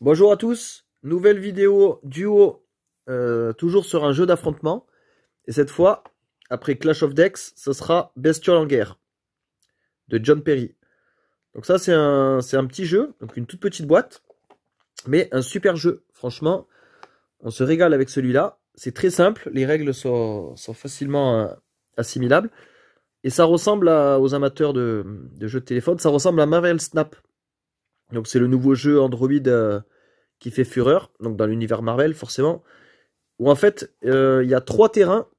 Bonjour à tous, nouvelle vidéo duo, toujours sur un jeu d'affrontement. Et cette fois, après Clash of Decks, ce sera Bestioles en guerre, de John Perry. Donc ça c'est un petit jeu, donc une toute petite boîte, mais un super jeu. Franchement, on se régale avec celui-là. C'est très simple, les règles sont facilement assimilables. Et ça ressemble aux amateurs de jeux de téléphone, ça ressemble à Marvel Snap. Donc c'est le nouveau jeu Android qui fait fureur, donc dans l'univers Marvel forcément, où en fait il y a 3 terrains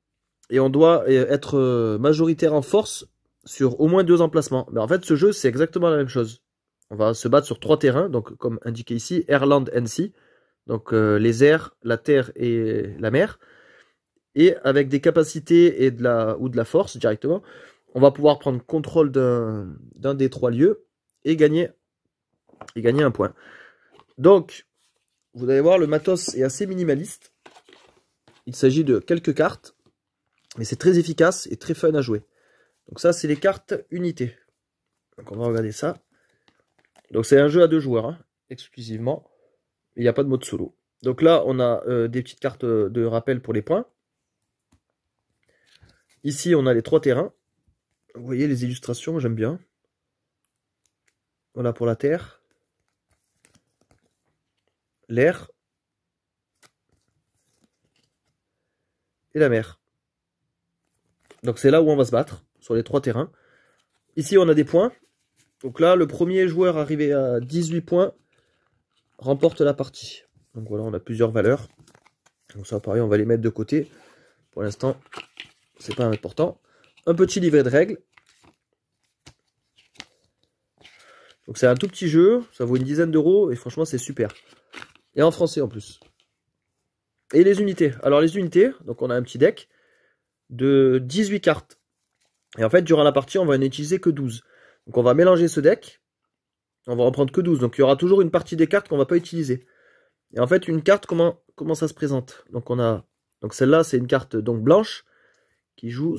et on doit être majoritaire en force sur au moins 2 emplacements. Mais en fait ce jeu c'est exactement la même chose. On va se battre sur 3 terrains, donc comme indiqué ici, Air, Land and Sea, donc les airs, la terre et la mer, et avec des capacités et de la force directement, on va pouvoir prendre contrôle d'un des 3 lieux et gagner un point. Donc vous allez voir, le matos est assez minimaliste. Il s'agit de quelques cartes, mais c'est très efficace et très fun à jouer. Donc ça, c'est les cartes unités. Donc on va regarder ça. Donc c'est un jeu à 2 joueurs, hein, exclusivement. Il n'y a pas de mode solo. Donc là, on a des petites cartes de rappel pour les points. Ici, on a les 3 terrains. Vous voyez les illustrations, j'aime bien. Voilà pour la terre. L'air. Et la mer. Donc c'est là où on va se battre, sur les 3 terrains. Ici on a des points. Donc là le premier joueur arrivé à 18 points remporte la partie. Donc voilà, on a plusieurs valeurs. Donc ça pareil, on va les mettre de côté. Pour l'instant, c'est pas important. Un petit livret de règles. Donc c'est un tout petit jeu, ça vaut une dizaine d'euros et franchement c'est super. Et en français en plus. Et les unités. Alors les unités, donc on a un petit deck de 18 cartes. Et en fait, durant la partie, on va n'utiliser que 12. Donc on va mélanger ce deck. On va en prendre que 12. Donc il y aura toujours une partie des cartes qu'on va pas utiliser. Et en fait, une carte, comment ça se présente? Donc on a, donc celle-là, c'est une carte donc blanche qui joue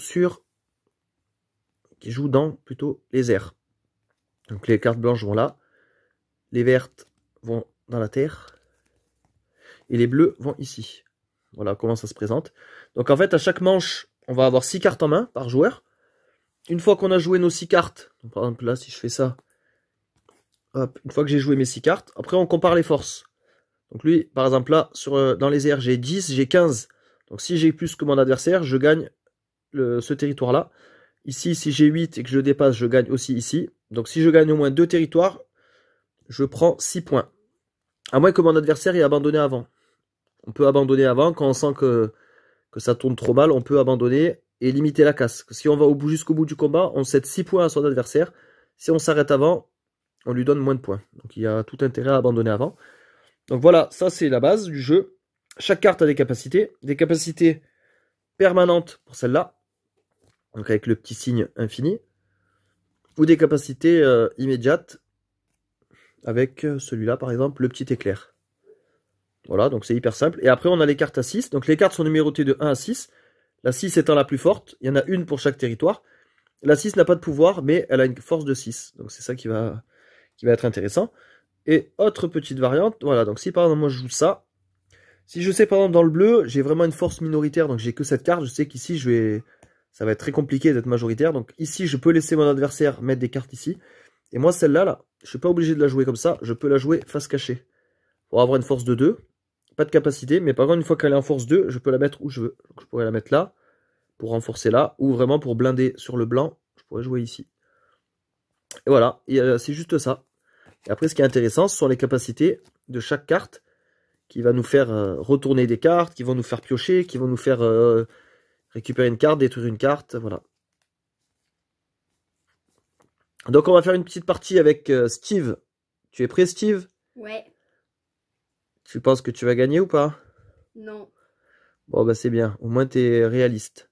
dans plutôt les airs. Donc les cartes blanches vont là. Les vertes vont dans la terre. Et les bleus vont ici. Voilà comment ça se présente. Donc en fait, à chaque manche, on va avoir 6 cartes en main par joueur. Une fois qu'on a joué nos 6 cartes, donc par exemple là, si je fais ça, hop, une fois que j'ai joué mes 6 cartes, après on compare les forces. Donc lui, par exemple là, dans les airs, j'ai 10, j'ai 15. Donc si j'ai plus que mon adversaire, je gagne ce territoire-là. Ici, si j'ai 8 et que je le dépasse, je gagne aussi ici. Donc si je gagne au moins 2 territoires, je prends 6 points. À moins que mon adversaire ait abandonné avant. On peut abandonner avant, quand on sent que ça tourne trop mal, on peut abandonner et limiter la casse. Si on va jusqu'au bout du combat, on cède 6 points à son adversaire. Si on s'arrête avant, on lui donne moins de points. Donc il y a tout intérêt à abandonner avant. Donc voilà, ça c'est la base du jeu. Chaque carte a des capacités permanentes pour celle-là, donc avec le petit signe infini, ou des capacités immédiates, avec celui-là par exemple, le petit éclair. Voilà, donc c'est hyper simple. Et après on a les cartes à 6, donc les cartes sont numérotées de 1 à 6. La 6 étant la plus forte, il y en a une pour chaque territoire. La 6 n'a pas de pouvoir, mais elle a une force de 6. Donc c'est ça qui va être intéressant. Et autre petite variante, voilà, donc si par exemple moi je joue ça, si je sais par exemple dans le bleu, j'ai vraiment une force minoritaire, donc j'ai que cette carte, je sais qu'ici ça va être très compliqué d'être majoritaire. Donc ici je peux laisser mon adversaire mettre des cartes ici. Et moi celle-là, là, je suis pas obligé de la jouer comme ça, je peux la jouer face cachée. Pour avoir une force de 2. Pas de capacité, mais par contre, une fois qu'elle est en force 2, je peux la mettre où je veux. Donc, je pourrais la mettre là, pour renforcer là, ou vraiment pour blinder sur le blanc, je pourrais jouer ici. Et voilà, c'est juste ça. Et après, ce qui est intéressant, ce sont les capacités de chaque carte, qui va nous faire retourner des cartes, qui vont nous faire piocher, qui vont nous faire récupérer une carte, détruire une carte, voilà. Donc on va faire une petite partie avec Steve. Tu es prêt, Steve? Ouais. Tu penses que tu vas gagner ou pas? Non. Bon bah c'est bien, au moins tu es réaliste.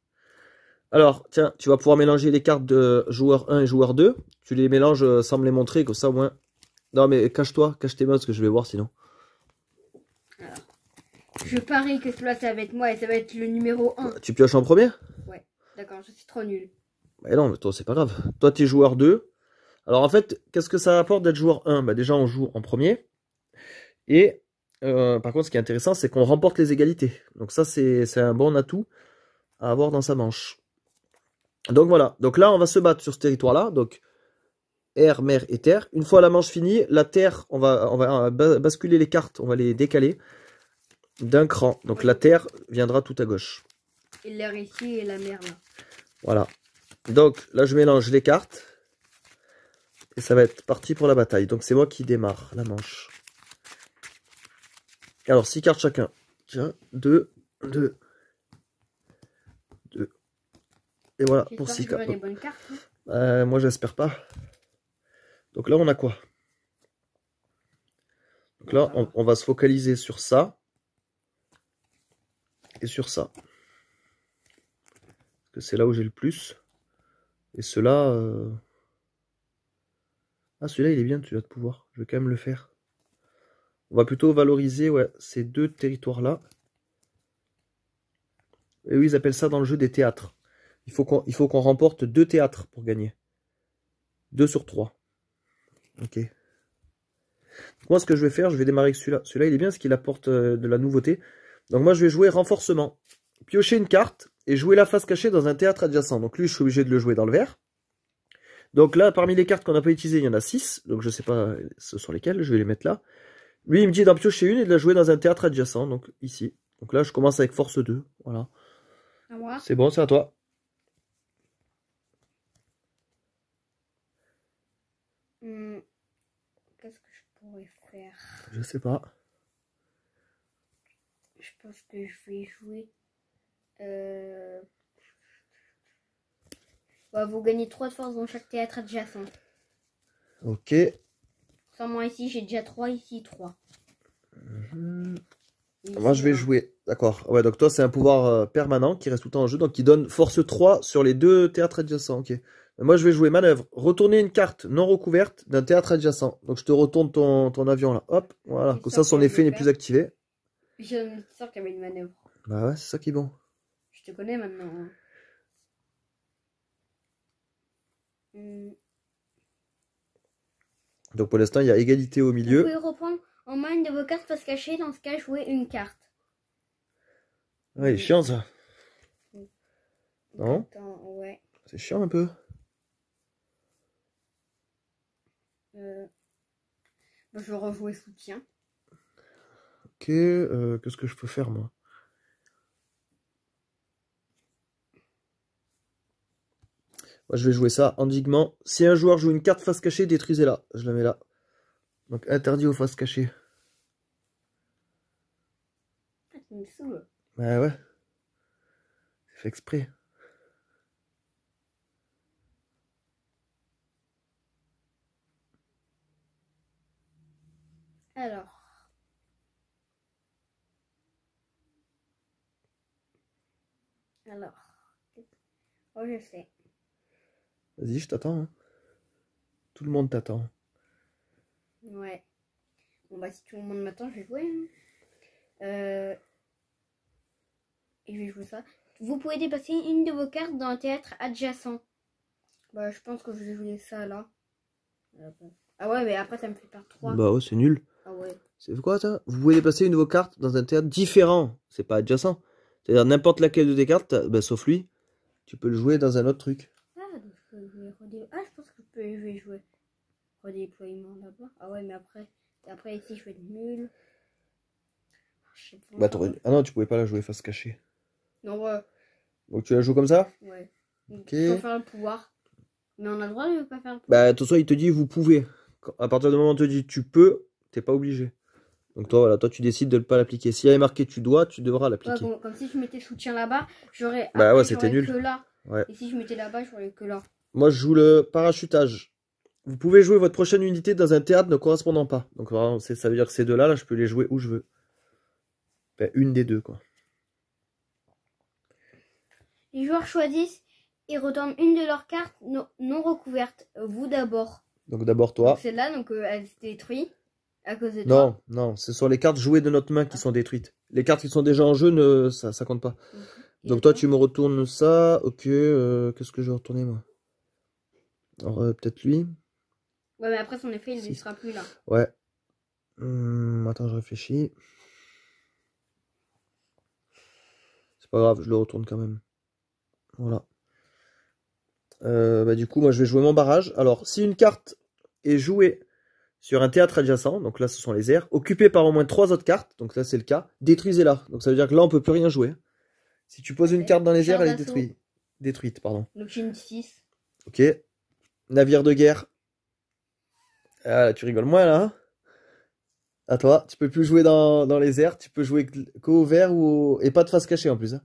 Alors, tiens, tu vas pouvoir mélanger les cartes de joueur 1 et joueur 2. Tu les mélanges sans me les montrer, comme ça au moins... Non mais cache-toi, cache tes mains parce que je vais voir sinon. Alors, je parie que cela ça va être moi et ça va être le numéro 1. Tu pioches en premier? Ouais, d'accord, je suis trop nul. Bah non, mais toi c'est pas grave. Toi t'es joueur 2. Alors en fait, qu'est-ce que ça apporte d'être joueur 1? Bah déjà on joue en premier. Et par contre, ce qui est intéressant, c'est qu'on remporte les égalités. Donc ça, c'est un bon atout à avoir dans sa manche. Donc voilà. Donc là, on va se battre sur ce territoire-là. Donc air, mer et terre. Une fois la manche finie, la terre, on va basculer les cartes, on va les décaler d'un cran. Donc la terre viendra tout à gauche. Et l'air ici et la mer là. Voilà. Donc là, je mélange les cartes. Et ça va être parti pour la bataille. Donc c'est moi qui démarre la manche. Alors 6 cartes chacun. Tiens, 2, 2, 2. Et voilà pour 6 cartes. Des bonnes cartes, hein. Moi j'espère pas. Donc là on a quoi? Donc là on va se focaliser sur ça. Et sur ça. Parce que c'est là où j'ai le plus. Et cela... Ah celui-là il est bien celui-là de pouvoir. Je vais quand même le faire. On va plutôt valoriser ces deux territoires-là. Et oui, ils appellent ça dans le jeu des théâtres. Il faut qu'on remporte 2 théâtres pour gagner. 2 sur 3. Ok. Donc moi, ce que je vais faire, je vais démarrer avec celui-là. Celui-là, il est bien parce qu'il apporte de la nouveauté. Donc moi, je vais jouer renforcement. Piocher une carte et jouer la face cachée dans un théâtre adjacent. Donc lui, je suis obligé de le jouer dans le vert. Donc là, parmi les cartes qu'on n'a pas utilisées, il y en a 6. Donc je ne sais pas ce sont lesquelles. Je vais les mettre là. Lui, il me dit d'en piocher une et de la jouer dans un théâtre adjacent. Donc ici. Donc là, je commence avec force 2. Voilà. C'est bon, c'est à toi. Qu'est-ce que je pourrais faire? Je sais pas. Je pense que je vais jouer... vous gagnez 3 de force dans chaque théâtre adjacent. Ok. Sans moi ici, j'ai déjà 3, ici 3. Moi je vais jouer. D'accord. Ouais, donc toi c'est un pouvoir permanent qui reste tout le temps en jeu, donc qui donne force 3 sur les 2 théâtres adjacents. Ok. Moi je vais jouer manœuvre. Retourner une carte non recouverte d'un théâtre adjacent. Donc je te retourne ton avion là. Hop, voilà. Comme ça son effet n'est plus activé. J'ai sûr qu'il y avait une manœuvre. Bah ouais, c'est ça qui est bon. Je te connais maintenant. Donc pour l'instant il y a égalité au milieu. Vous pouvez reprendre en main une de vos cartes face cachée. Dans ce cas, jouer une carte. Ouais, il est chiant ça. Non? Attends, ouais. C'est chiant un peu. Je vais rejouer soutien. Ok, qu'est-ce que je peux faire moi? Moi je vais jouer ça, endiguement. Si un joueur joue une carte face cachée, détruisez-la. Je la mets là. Donc interdit aux faces cachées. Ah, tu me saoules. Ouais. C'est fait exprès. Alors. Oh, je sais. Vas-y, je t'attends. Hein. Tout le monde t'attend. Ouais. Bon bah si tout le monde m'attend, je vais jouer. Hein. Et je vais jouer ça. Vous pouvez dépasser une de vos cartes dans un théâtre adjacent. Bah je pense que je vais jouer ça là. Ah ouais, mais après ça me fait perdre 3. Bah ouais, c'est nul. Ah ouais. C'est quoi ça? Vous pouvez dépasser une de vos cartes dans un théâtre différent. C'est pas adjacent. C'est-à-dire n'importe laquelle de tes cartes, bah, sauf lui, tu peux le jouer dans un autre truc. Ah, donc je peux jouer je pense que je vais jouer redéploiement là-bas. Ah ouais, mais après ici je vais être nul. Je sais pas. Bah ah non, tu pouvais pas la jouer face cachée. Non, ouais. Donc tu la joues comme ça? Ouais. Ok. Il faut faire le pouvoir. Mais on a le droit de ne pas faire le pouvoir. Bah attention, il te dit vous pouvez. À partir du moment où on te dit tu peux, t'es pas obligé. Donc toi, voilà, toi tu décides de ne pas l'appliquer. S'il y avait marqué tu dois, tu devras l'appliquer. Ouais, bon, comme si je mettais soutien là-bas, j'aurais. Bah ouais, c'était nul. Que là. Ouais. Et si je mettais là-bas, j'aurais que là. Moi je joue le parachutage. Vous pouvez jouer votre prochaine unité dans un théâtre ne correspondant pas. Donc vraiment, ça veut dire que ces deux-là, là, je peux les jouer où je veux. Ben, une des deux, quoi. Les joueurs choisissent et retournent une de leurs cartes non recouvertes. Vous d'abord. Donc d'abord toi. Celle-là, donc elle se détruit à cause de toi. Non, ce sont les cartes jouées de notre main qui sont détruites. Les cartes qui sont déjà en jeu, ça compte pas. Donc toi, tu me retournes ça. Ok, qu'est-ce que je vais retourner, moi? Alors, peut-être lui. Ouais, mais après son effet, il ne sera plus là. Ouais. Attends, je réfléchis. C'est pas grave, je le retourne quand même. Voilà. Bah, du coup, moi, je vais jouer mon barrage. Alors, si une carte est jouée sur un théâtre adjacent, donc là, ce sont les airs, occupé par au moins 3 autres cartes, donc là, c'est le cas, détruisez-la. Donc, ça veut dire que là, on peut plus rien jouer. Si tu poses une carte dans les airs, elle est détruite. Détruite, pardon. Donc, j'ai une 6. Ok. Navire de guerre. Ah, tu rigoles moins, là, hein? À toi, tu peux plus jouer dans les airs, tu peux jouer qu'au vert ou et pas de face cachée en plus, hein.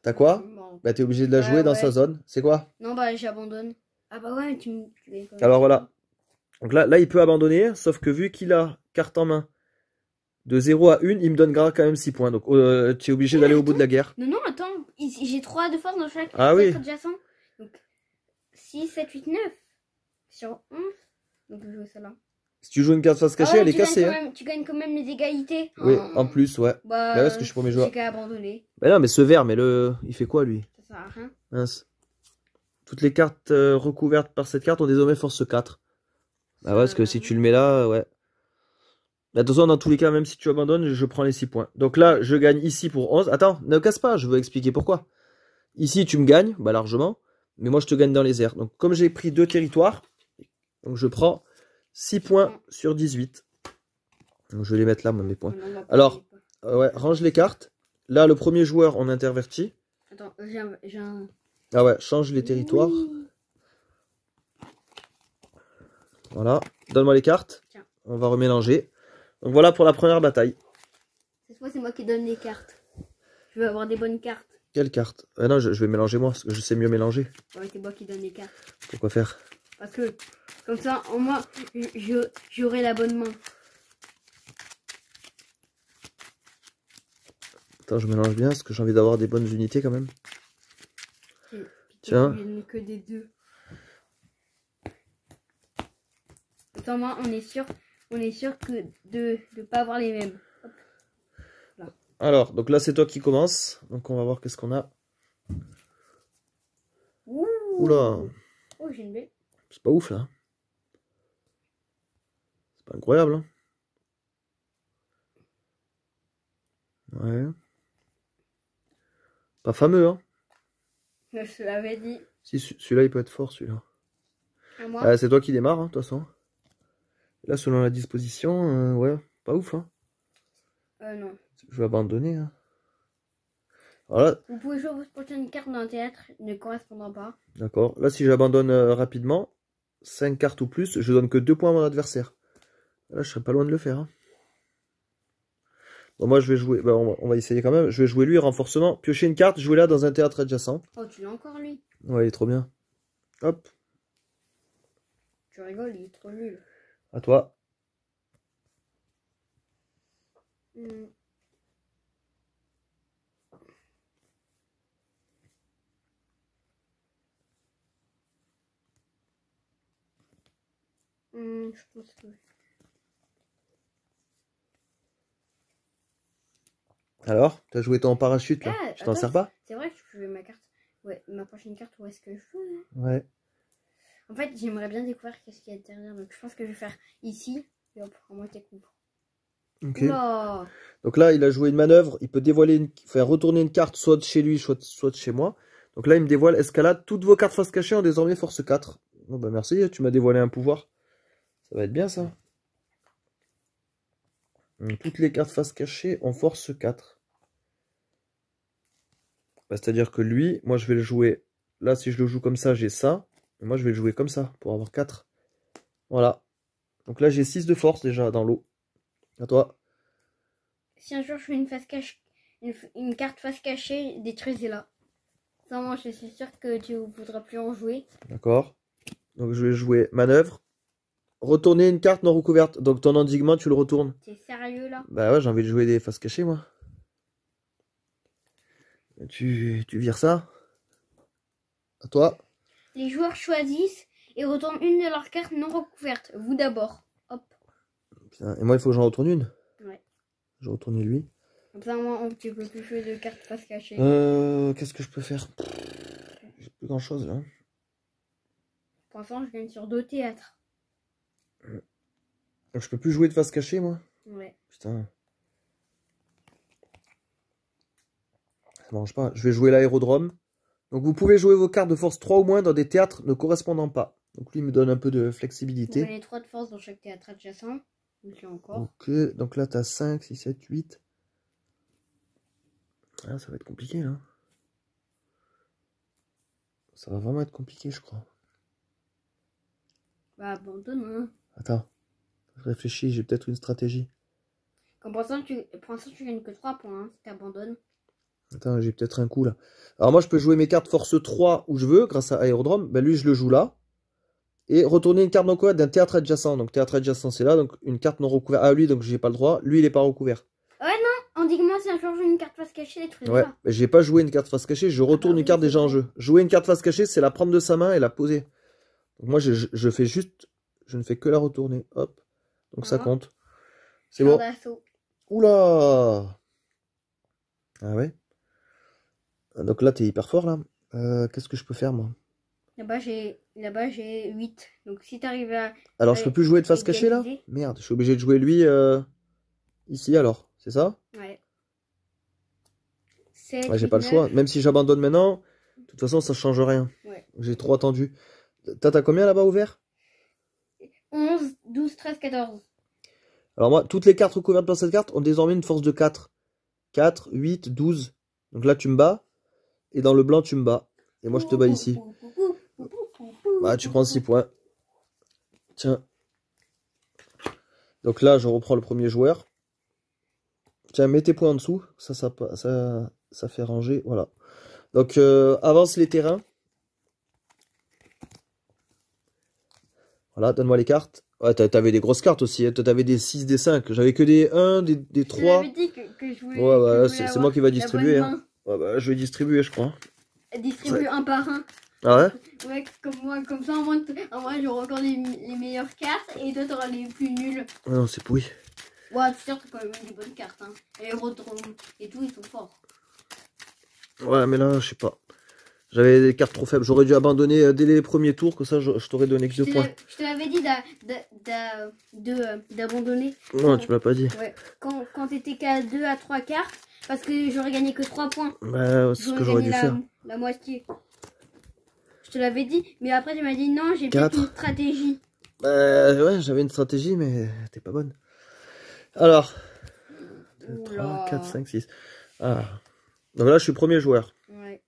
T'as quoi? Bon. Bah, t'es obligé de la jouer dans sa zone. C'est quoi? Non, bah, j'abandonne. Ah, bah ouais, tu gagnes quand même. Alors voilà. Donc là, il peut abandonner, sauf que vu qu'il a carte en main de 0 à 1, il me donnera quand même 6 points. Donc tu es obligé d'aller au bout de la guerre. Non, non, attends. J'ai 3 de force dans chaque Ah oui. adjacent. Donc, 6, 7, 8, 9. Sur 11. Donc, je joue ça là. Si tu joues une carte face cachée, elle est cassée. Tu gagnes quand même les égalités. Oui, en plus, ouais. Bah, parce que je suis premier joueur. J'ai qu'à abandonner. Bah non, mais ce vert, mais il fait quoi lui? Ça sert à rien. Mince. Toutes les cartes recouvertes par cette carte ont désormais force 4. Bah ouais, parce que si tu le mets là, ouais. Attention, dans tous les cas, même si tu abandonnes, je prends les 6 points. Donc là, je gagne ici pour 11. Attends, ne casse pas, je veux expliquer pourquoi. Ici, tu me gagnes, bah largement. Mais moi, je te gagne dans les airs. Donc, comme j'ai pris 2 territoires, donc je prends 6 points sur 18. Donc, je vais les mettre là, moi, mes points. Alors, ouais, range les cartes. Là, le premier joueur, on intervertit. Attends, j'ai un... Ah ouais, change les territoires. Oui. Voilà, donne-moi les cartes. Tiens. On va remélanger. Donc voilà pour la première bataille. Cette fois, c'est moi qui donne les cartes. Je veux avoir des bonnes cartes. Quelle carte? Non, je vais mélanger moi, parce que je sais mieux mélanger. Ouais, c'est moi qui donne les cartes. Pourquoi faire? Parce que, comme ça, au moins, j'aurai la bonne main. Attends, je mélange bien, parce que j'ai envie d'avoir des bonnes unités quand même. Tiens. Il n'y a que des 2. Comme moi, on est sûr que de ne pas avoir les mêmes. Hop. Là. Alors, donc là, c'est toi qui commence. Donc, on va voir qu'est-ce qu'on a. Ouh. Oula. Oh, j'ai une belle. C'est pas ouf, là. C'est pas incroyable, hein. Ouais. Pas fameux, hein. Je te l'avais dit. Si, celui-là, il peut être fort, celui-là. À moi. C'est toi qui démarre, hein, de toute façon. Là, selon la disposition, ouais, pas ouf, hein. Non. Je vais abandonner, hein. Alors là, vous pouvez jouer votre prochaine carte dans un théâtre ne correspondant pas. D'accord. Là, si j'abandonne rapidement, 5 cartes ou plus, je donne que 2 points à mon adversaire. Là, je serais pas loin de le faire, hein. Bon, moi, je vais jouer... Bah, on va essayer quand même. Je vais jouer lui, renforcement. Piocher une carte, jouer là dans un théâtre adjacent. Oh, tu l'as encore, lui? Ouais, il est trop bien. Hop. Tu rigoles, il est trop nul. À toi. Je pense que... Alors, t'as joué ton parachute, là. Tu t'en attends, sers pas? C'est vrai que je peux jouer ma carte. Ouais, ma prochaine carte, où est-ce que je joue, là? Ouais. En fait, j'aimerais bien découvrir qu'est-ce qu'il y a derrière. Donc, je pense que je vais faire ici. Et hop, en moitié coupe. Ok. Oula. Donc là, il a joué une manœuvre. Il peut dévoiler faire retourner une carte soit de chez lui, soit de chez moi. Donc là, il me dévoile escalade. Toutes vos cartes face cachée ont désormais force 4. Bon, bah merci, tu m'as dévoilé un pouvoir. Ça va être bien, ça. Donc, toutes les cartes face cachée ont force 4. Bah, c'est-à-dire que lui, moi, je vais le jouer. Là, si je le joue comme ça, j'ai ça. Et moi, je vais le jouer comme ça pour avoir 4. Voilà. Donc là, j'ai 6 de force déjà dans l'eau. À toi. Si un jour je fais une face cachée, une carte face cachée, détruisez-la. Sans moi, je suis sûre que tu ne voudras plus en jouer. D'accord. Donc je vais jouer manœuvre. Retourner une carte non recouverte. Donc ton endiguement, tu le retournes. T'es sérieux là? Bah ouais, j'ai envie de jouer des faces cachées, moi. Tu vires ça. À toi. Les joueurs choisissent et retournent une de leurs cartes non recouvertes. Vous d'abord. Hop. Putain, et moi, il faut que j'en retourne une. Ouais. Je retourne lui. Comme ça, moi, tu peux plus jouer de cartes face cachée. Qu'est-ce que je peux faire? J'ai plus grand chose là. Pour l'instant, je gagne sur 2 théâtres. Donc, je peux plus jouer de face cachée, moi. Ouais. Putain. Ça marche pas. Je vais jouer l'aérodrome. Donc vous pouvez jouer vos cartes de force 3 ou moins dans des théâtres ne correspondant pas. Donc lui il me donne un peu de Vous flexibilité. gagnez 3 de force dans chaque théâtre adjacent. Donc là encore. Ok, donc là tu as 5, 6, 7, 8. Ah, ça va être compliqué là. Ça va vraiment être compliqué je crois. Bah abandonne. Hein. Attends, je réfléchis, j'ai peut-être une stratégie. Comme pour l'instant tu gagnes que 3 points hein, si t'abandonnes. Attends, j'ai peut-être un coup là. Alors moi je peux jouer mes cartes force 3 où je veux grâce à aérodrome. Ben lui je le joue là. Et retourner une carte non couverte d'un théâtre adjacent. Donc théâtre adjacent c'est là, donc une carte non recouverte. Ah lui donc j'ai pas le droit. Lui il est pas recouvert. Ouais non, on dit que moi c'est un jour une carte face cachée des trucs Ouais, ça. mais j'ai pas joué une carte face cachée, je retourne oui, une carte c'est déjà en vrai. jeu. Jouer une carte face cachée, c'est la prendre de sa main et la poser. Donc moi je fais juste, je ne fais que la retourner. Hop, donc ça compte. C'est bon. Oula. Ah ouais. Donc là t'es hyper fort là. Qu'est-ce que je peux faire moi? Là-bas j'ai 8. Donc si t'arrives à... Alors je peux plus jouer de face cachée là? Merde, je suis obligé de jouer lui ici alors, c'est ça? Ouais. 7, Ouais, j'ai pas le choix. Même si j'abandonne maintenant, de toute façon ça change rien. Ouais. J'ai trop attendu. T'as combien là-bas ouvert? 11, 12, 13, 14. Alors moi, toutes les cartes recouvertes par cette carte ont désormais une force de 4. 4, 8, 12. Donc là tu me bats. Et dans le blanc tu me bats. Et moi je te bats ici. Bah tu prends 6 points. Tiens. Donc là je reprends le premier joueur. Tiens, mets tes points en dessous. Ça fait ranger. Voilà. Donc avance les terrains. Voilà, donne-moi les cartes. Ouais, t'avais des grosses cartes aussi. Hein. T'avais des 6, des 5. J'avais que des 1, des 3. Je t'avais dit que je voulais. Ouais, bah, c'est moi qui va distribuer. Hein. Ouais, bah, je vais distribuer, je crois. Distribue un par un. Ah ouais? Ouais, comme moi. Comme ça, en moi j'aurai encore les meilleures cartes et toi t'auras les plus nulles. Ouais, non, c'est pourri. Ouais, c'est sûr que t'as quand même des bonnes cartes. Hein. Et les Rodrom et tout, ils sont forts. Ouais, mais là, je sais pas. J'avais des cartes trop faibles. J'aurais dû abandonner dès les premiers tours, que ça, je t'aurais donné que 2 points. Je te l'avais dit d'abandonner. Non, tu m'as pas dit. Ouais. Quand t'étais qu'à 2 à 3 cartes, parce que j'aurais gagné que 3 points. Bah, c'est ce que j'aurais dû faire. La moitié. Je te l'avais dit, mais après tu m'as dit non, j'ai peut-être une stratégie. Ouais, j'avais une stratégie, mais t'es pas bonne. Alors, 2, 3, 4, 5, 6. Ah. Donc là, je suis premier joueur. Ouais.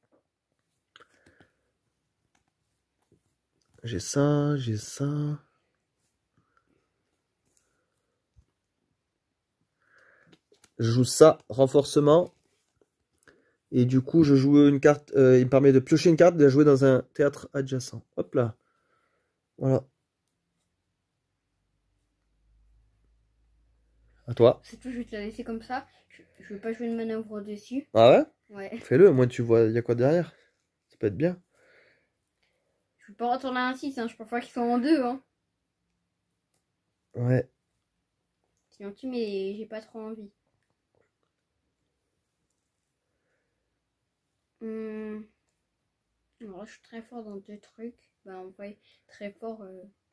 J'ai ça, j'ai ça. Je joue ça, renforcement. Et du coup, je joue une carte. Il me permet de piocher une carte et de la jouer dans un théâtre adjacent. Hop là. Voilà. À toi. C'est tout, je vais te la laisser comme ça. Je vais pas jouer une manœuvre dessus. Ah ouais? Ouais. Fais-le, au moins tu vois, il y a quoi derrière. Ça peut être bien. Je peux pas retourner à un 6, hein. Je préfère qu'ils soient en 2. Hein. Ouais. C'est gentil, mais j'ai pas trop envie. Alors là, je suis très fort dans 2 trucs. Bah, on va être très fort.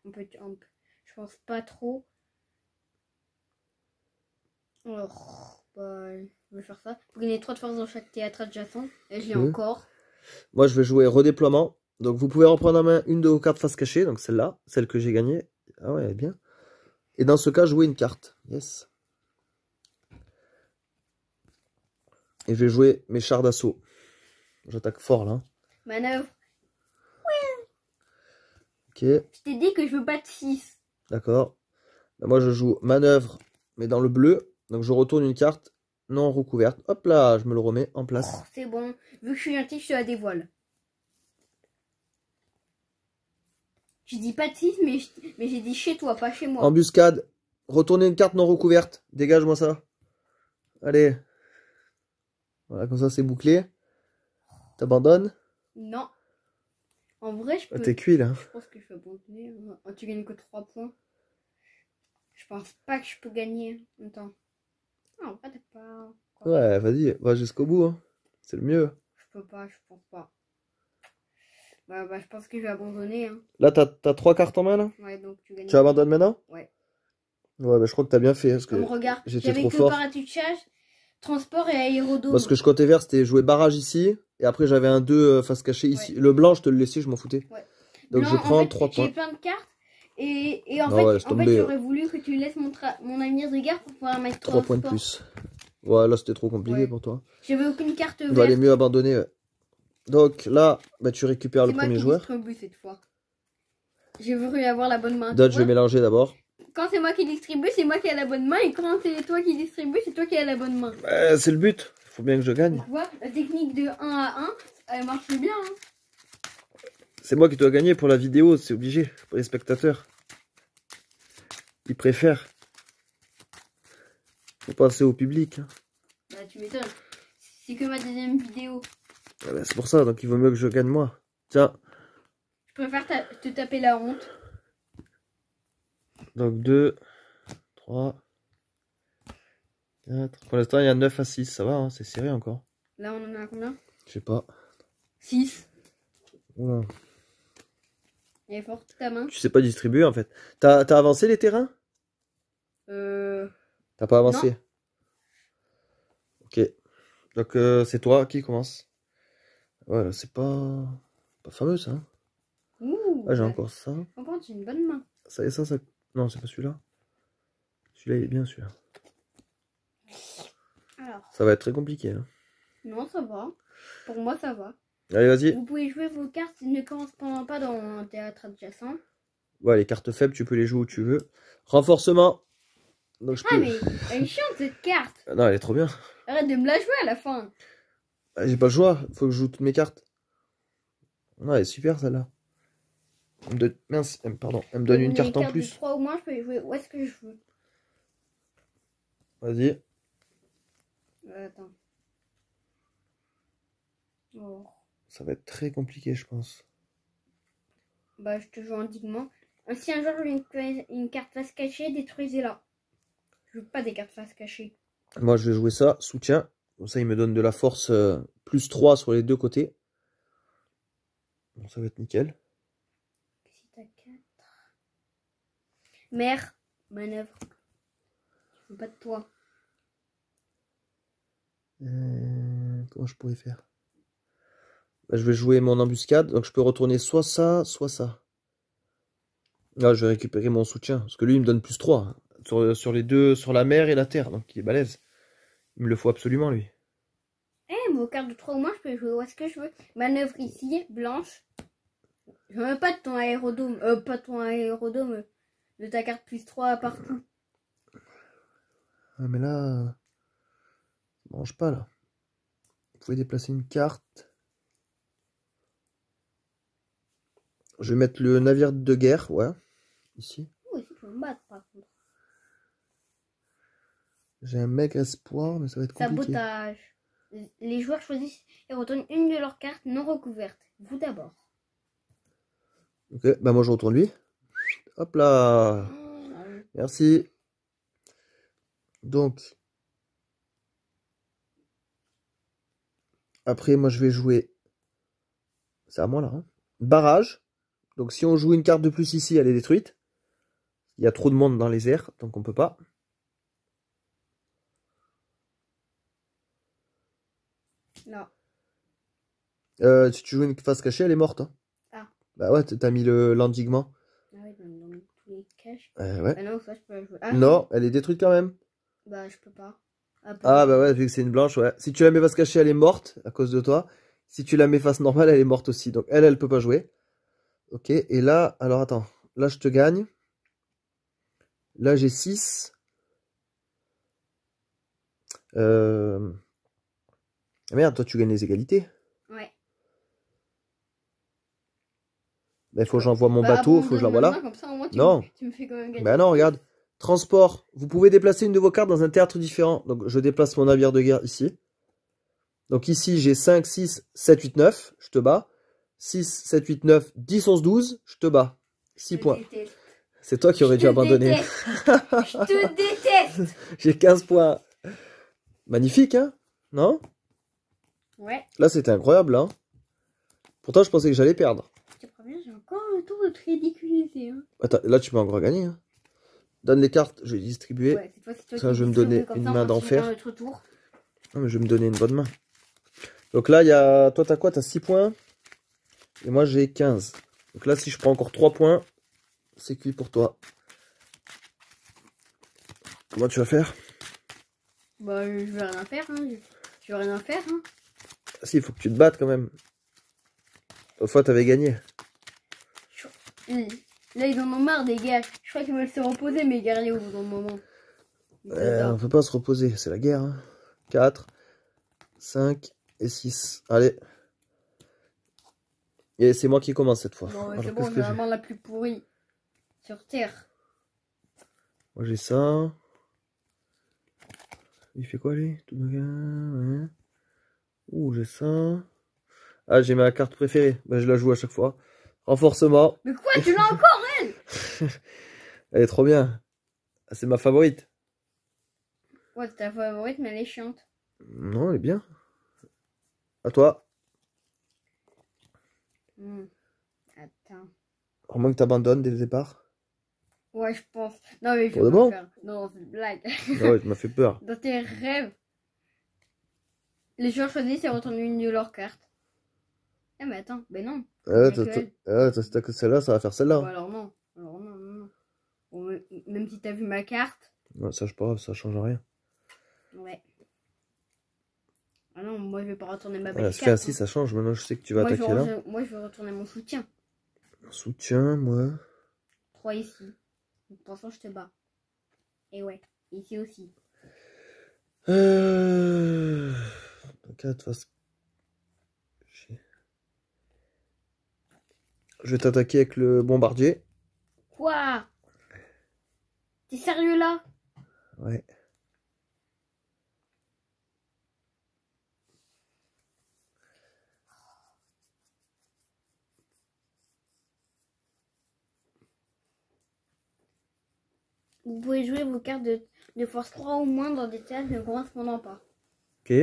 Je pense pas trop. Alors, bah, je vais faire ça. Vous gagnez 3 de force dans chaque théâtre adjacent. Et je l'ai encore. Moi, je vais jouer redéploiement. Donc, vous pouvez reprendre en main une de vos cartes face cachée. Donc, celle-là, celle que j'ai gagnée. Ah ouais, elle est bien. Et dans ce cas, jouer une carte. Yes. Et je vais jouer mes chars d'assaut. J'attaque fort, là. Manœuvre. Ouais. Ok. Je t'ai dit que je veux pas de 6. D'accord. Ben, moi, je joue manœuvre, mais dans le bleu. Donc, je retourne une carte non recouverte. Hop là, je me le remets en place. Oh, c'est bon. Vu que je suis gentil, je te la dévoile. Je dis pas de 6, mais j'ai dit chez toi, pas chez moi. Embuscade. Retourner une carte non recouverte. Dégage-moi ça. Allez. Voilà, comme ça, c'est bouclé. T'abandonnes? Non. En vrai, je peux... T'es cuit, là. Je pense que je vais abandonner. Oh, tu gagnes que 3 points. Je pense pas que je peux gagner. Attends. Ah, en vrai, t'as pas... Ouais, vas-y, va jusqu'au bout. Hein. C'est le mieux. Je peux pas, je pense pas. Bah, je pense que je vais abandonner. Hein. Là, t'as 3 cartes en main, là? Ouais, donc tu gagnes. Tu abandonnes maintenant? Ouais. Ouais, bah, je crois que t'as bien fait. Parce que Comme regarde, j'étais j'avais trop que fort. parachutage, transport et aérodome. Parce que je comptais vert, c'était jouer barrage ici. Et après, j'avais un 2 face cachée ici. Ouais. Le blanc, je te le laissais, je m'en foutais. Ouais. Donc Blanc, je prends en fait, 3 j'ai points. plein de cartes. Et Ah ouais, laisse en fait tomber. j'aurais voulu que tu laisses mon avenir de guerre pour pouvoir mettre 3 points de transport. plus. Ouais, là, c'était trop compliqué Ouais. pour toi. J'avais aucune carte Il valait verte. mieux abandonner. Ouais. Donc là, bah, tu récupères le C'est moi premier qui joueur. distribue cette fois. J'ai voulu avoir la bonne main. tu D'autres, je vais vois. mélanger d'abord. Quand c'est moi qui distribue, c'est moi qui ai la bonne main. Et quand c'est toi qui distribue, c'est toi qui as la bonne main. C'est le but. Faut bien que je gagne. Donc, tu vois, la technique de 1 à 1, elle marche bien. Hein. C'est moi qui dois gagner pour la vidéo, c'est obligé. Pour les spectateurs. Ils préfèrent. Faut penser au public. Hein. Bah, tu m'étonnes. C'est que ma deuxième vidéo. Ah bah, c'est pour ça, donc il vaut mieux que je gagne moi. Tiens. Je préfère te taper la honte. Donc 2, 3, 4. Pour l'instant, il y a 9 à 6. Ça va, hein, c'est serré encore. Là, on en a combien? Je sais pas. 6. Oula. Elle est forte ta main. Tu sais pas distribuer en fait. T'as avancé les terrains? T'as pas avancé? Non. Ok. Donc c'est toi qui commence. Voilà, c'est pas fameux ça. Hein. Ouh, Ah, j'ai ouais. encore ça. Encore, j'ai une bonne main. Ça et ça. Non, c'est pas celui-là. Celui-là, il est bien celui-là. Alors, Ça va être très compliqué. Hein. non, ça va. Pour moi, ça va. Allez, vas-y. Vous pouvez jouer vos cartes ne correspondant pas dans un théâtre adjacent. Ouais, les cartes faibles, tu peux les jouer où tu veux. Renforcement. Donc, je peux... Ah, mais elle est chiante cette carte. Non, elle est trop bien. Arrête de me la jouer à la fin. Ah, j'ai pas le choix. Faut que je joue toutes mes cartes. Ouais, elle est super celle-là. Mince, pardon. Elle me donne une carte en plus. De 3 au moins, je peux les jouer où est-ce que je veux. Vas-y. Attends. Oh. Ça va être très compliqué, je pense. Bah, je te joue indiquement. Si un jour une carte face cachée, détruisez-la. Je veux pas des cartes face cachées. Moi, je vais jouer ça. Soutien. Comme ça, il me donne de la force plus 3 sur les deux côtés. Bon, ça va être nickel. Si t'as 4. Mère, manœuvre. Je veux pas de toi. Comment je pourrais faire? Bah, je vais jouer mon embuscade. Donc, je peux retourner soit ça, soit ça. Là, je vais récupérer mon soutien. Parce que lui, il me donne plus 3. Sur les deux, sur la mer et la terre. Donc, il est balèze. Il me le faut absolument, lui. Vos cartes de 3 au moins, je peux les jouer où est-ce que je veux. Manœuvre ici, blanche. Je veux pas de ton aérodome. Pas ton aérodome. De ta carte plus 3 partout. Ah, mais là... Ça mange pas, là. Vous pouvez déplacer une carte. Je vais mettre le navire de guerre, ouais. Ici. Oui, tu peux me battre par contre. J'ai un maigre espoir, mais ça va être compliqué. Sabotage. Les joueurs choisissent et retournent une de leurs cartes non recouvertes. Vous d'abord. Ok, bah moi je retourne lui. Hop là. Merci. Donc. Après, moi je vais jouer. C'est à moi là. Hein. Barrage. Donc si on joue une carte de plus ici, elle est détruite. Il y a trop de monde dans les airs, donc on peut pas. Non. Si tu joues une face cachée, elle est morte. Hein. Ah. Bah ouais, t'as mis l'endiguement. Ah ouais, dans tous les caches. Ouais. Ah non, ça je peux la jouer. Ah, non, elle est détruite quand même. Bah je peux pas. Ah bah ouais, vu que c'est une blanche, ouais. Si tu la mets face cachée, elle est morte à cause de toi. Si tu la mets face normale, elle est morte aussi. Donc elle peut pas jouer. Ok, et là, alors attends. Là, je te gagne. Là, j'ai 6. Merde, toi, tu gagnes les égalités. Ouais. Il faut que j'envoie mon bateau, il faut que je l'envoie là. Comme ça, au moins, non. Tu me fais quand même gagner. Bah non, regarde. Transport. Vous pouvez déplacer une de vos cartes dans un théâtre différent. Donc, je déplace mon navire de guerre ici. Donc ici, j'ai 5, 6, 7, 8, 9. Je te bats. 6, 7, 8, 9, 10, 11, 12. Je te bats. 6 points. C'est toi qui aurais dû abandonner. Je te déteste. J'ai 15 points. Magnifique, hein? Non? Ouais. Là, c'était incroyable, hein? Pourtant, je pensais que j'allais perdre. Je te préviens, j'ai encore le tour de te ridiculiser. Hein. Attends, là, tu peux encore gagner. Hein. Donne les cartes, je vais les distribuer. Ouais, cette fois, c'est toi Ça, qui je vais me distribue, donner comme une ça, on main continue d'enfer. dans notre tour. Non, mais je vais me donner une bonne main. Donc là, il y a... Toi, t'as quoi? T'as 6 points. Et moi, j'ai 15. Donc là, si je prends encore 3 points, c'est cuit pour toi. Comment tu vas faire? Bah, je vais rien faire, hein. Je vais rien faire, hein. Ah, si, il faut que tu te battes quand même. L'autre fois, t'avais gagné. Là, ils en ont marre, des gars. Je crois qu'ils veulent se reposer, mes guerriers, au bout d'un moment. On peut pas se reposer, c'est la guerre. Hein. 4, 5 et 6. Allez. Et c'est moi qui commence cette fois. Non, Alors, c'est bon, j'ai la main la plus pourrie sur Terre. Moi, j'ai ça. Il fait quoi, lui? Ouais. Ouh, j'ai ça. Ah, j'ai ma carte préférée. Bah, je la joue à chaque fois. Renforcement. Mais quoi, tu l'as encore, elle? Elle est trop bien. Ah, c'est ma favorite. Ouais, c'est ta favorite, mais elle est chiante. Non, elle est bien. À toi. Attends. Au moins que t'abandonnes dès le départ. Ouais, je pense. Non, mais je Pour de vais pas bon? le faire. Non, c'est une blague. Ah ouais, tu m'as fait peur. Dans tes rêves, les joueurs choisis, c'est retourner une de leurs cartes. Eh, mais attends, ben non. T'as que celle-là, ça va faire celle-là. Bah, alors non. Alors non, non, non. Bon, même si t'as vu ma carte. Ouais, ça, je pas grave, ça change rien. Ouais. Ah non, moi je vais pas retourner ma Voilà, belle ce carte. fait-ci, ça change. Maintenant, je sais que tu vas attaquer là. Moi je vais retourner mon soutien. Soutien, moi. 3 ici. De toute façon, je te bats. Et ouais, ici aussi. 4 face. Je vais t'attaquer avec le bombardier. Quoi? T'es sérieux là? Ouais. Vous pouvez jouer vos cartes de force 3 ou moins dans des théâtres ne correspondant pas. Ok.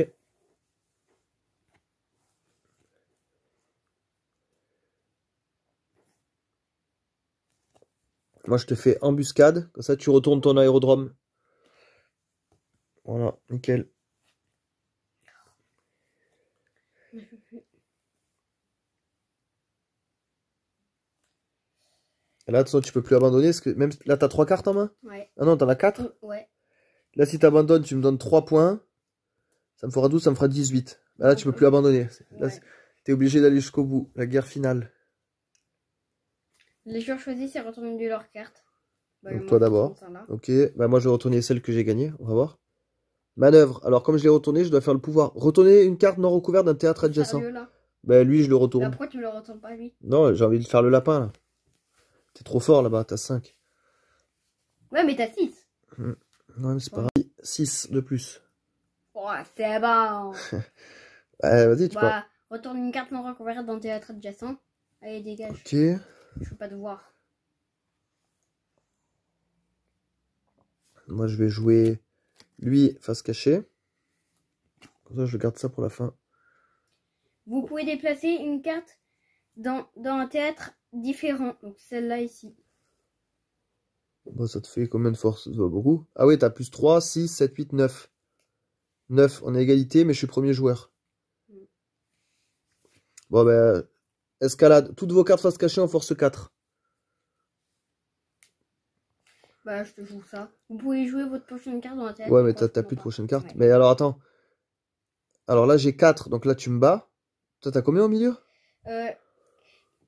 Moi, je te fais embuscade. Comme ça, tu retournes ton aérodrome. Voilà, nickel. Et là, tu peux plus abandonner. Parce que même là, t'as 3 cartes en main? Ouais. Ah non, t'en as 4? Ouais. Là, si t'abandonnes, tu me donnes 3 points. Ça me fera 12, ça me fera 18. Là, tu peux plus abandonner. Là, Ouais. t'es obligé d'aller jusqu'au bout. La guerre finale. Les joueurs choisis, c'est retourner une de leurs cartes. Bah, Donc toi d'abord. Ok, bah moi je vais retourner celle que j'ai gagnée, on va voir. Manœuvre, alors comme je l'ai retourné, je dois faire le pouvoir. Retourner une carte non recouverte d'un théâtre adjacent. Bah lui je le retourne. Bah, pourquoi tu me le retournes pas lui? Non, j'ai envie de faire le lapin là. T'es trop fort là-bas, t'as 5. Ouais mais t'as 6. Non mais c'est pas grave. 6 de plus. Ouais, c'est bon. Vas-y, tu peux. Retourne une carte non recouverte dans le théâtre adjacent. Allez, dégage. Ok. Je veux pas te voir. Moi je vais jouer lui face cachée. Comme ça je garde ça pour la fin. Vous pouvez déplacer une carte dans un théâtre différent. Donc celle-là ici. Bon, ça te fait combien de force? Ça va beaucoup. Ah oui, t'as plus 3, 6, 7, 8, 9. 9, on est égalité, mais je suis premier joueur. Bon, ben, escalade. Toutes vos cartes face cachée en force 4. Bah, je te joue ça. Vous pouvez jouer votre prochaine carte dans la théâtre. Ouais, mais t'as plus de prochaine carte. Ouais. Mais alors, attends. Alors là, j'ai 4, donc là, tu me bats. Toi, t'as combien au milieu?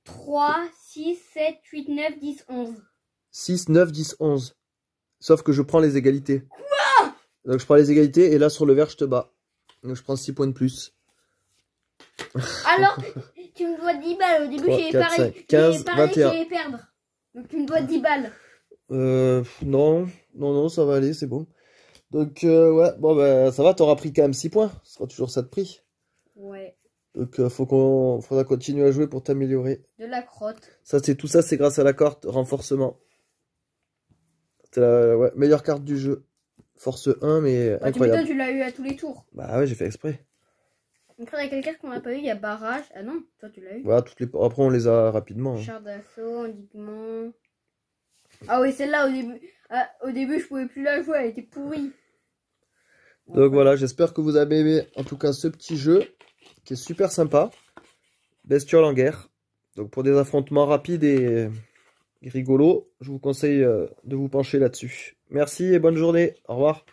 3, 6, 7, 8, 9, 10, 11. 6, 9, 10, 11. Sauf que je prends les égalités. Quoi? Donc je prends les égalités, et là, sur le vert, je te bats. Donc je prends 6 points de plus. Alors, tu me dois 10 balles. Au début, 3, j'ai 4, pareil. 5, 15, pareil, 21. j'allais perdre. Donc tu me dois 10 balles. Non, ça va aller, c'est bon. Donc, ouais, bon, bah, ça va, t'auras pris quand même 6 points. Ce sera toujours ça de prix. Ouais. Donc, faudra continuer à jouer pour t'améliorer. De la crotte. Ça, tout ça, c'est grâce à la carte renforcement. C'est la meilleure carte du jeu. Force 1, mais incroyable. Tu l'as eu à tous les tours. Bah ouais, j'ai fait exprès. Après, il y a quelqu'un qu'on n'a pas eu, il y a barrage. Ah non, toi tu l'as eu. Voilà, après, on les a rapidement. Hein. Char d'assaut, endiguement. Ah oui, celle-là au début. Ah, au début, je pouvais plus la jouer, elle était pourrie. Donc voilà, j'espère que vous avez aimé en tout cas ce petit jeu qui est super sympa. Bestiole en guerre. Donc pour des affrontements rapides et rigolos, je vous conseille de vous pencher là-dessus. Merci et bonne journée. Au revoir.